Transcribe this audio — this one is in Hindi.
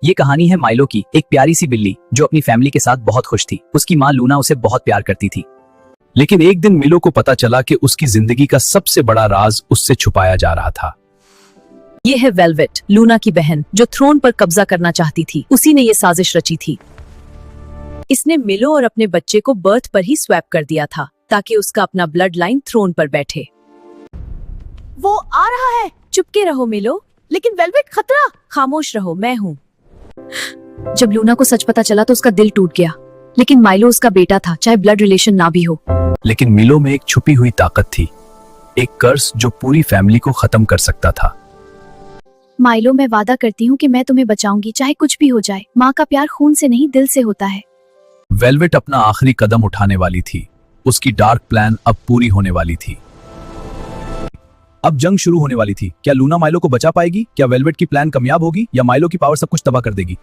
ये कहानी है माइलो की, एक प्यारी सी बिल्ली जो अपनी फैमिली के साथ बहुत खुश थी। उसकी माँ लूना उसे बहुत प्यार करती थी। लेकिन एक दिन मिलो को पता चला कि उसकी जिंदगी का सबसे बड़ा राज उससे छुपाया जा रहा था। ये है वेलवेट, लूना की बहन, जो थ्रोन पर कब्जा करना चाहती थी। उसी ने ये साजिश रची थी। इसने मिलो और अपने बच्चे को बर्थ पर ही स्वैप कर दिया था ताकि उसका अपना ब्लड लाइन थ्रोन पर बैठे। वो आ रहा है, चुपके रहो मिलो। लेकिन वेलवेट खतरा। खामोश रहो, मैं हूँ। जब लूना को सच पता चला तो उसका दिल टूट गया। लेकिन माइलो उसका बेटा था, चाहे ब्लड रिलेशन ना भी हो। लेकिन मिलो में एक छुपी हुई ताकत थी, एक कर्स जो पूरी फैमिली को खत्म कर सकता था। माइलो, मैं वादा करती हूँ कि मैं तुम्हें बचाऊंगी, चाहे कुछ भी हो जाए। माँ का प्यार खून से नहीं, दिल से होता है। वेलवेट अपना आखिरी कदम उठाने वाली थी। उसकी डार्क प्लान अब पूरी होने वाली थी। अब जंग शुरू होने वाली थी। क्या लूना माइलो को बचा पाएगी? क्या वेलवेट की प्लान कामयाब होगी या माइलो की पावर सब कुछ तबाह कर देगी?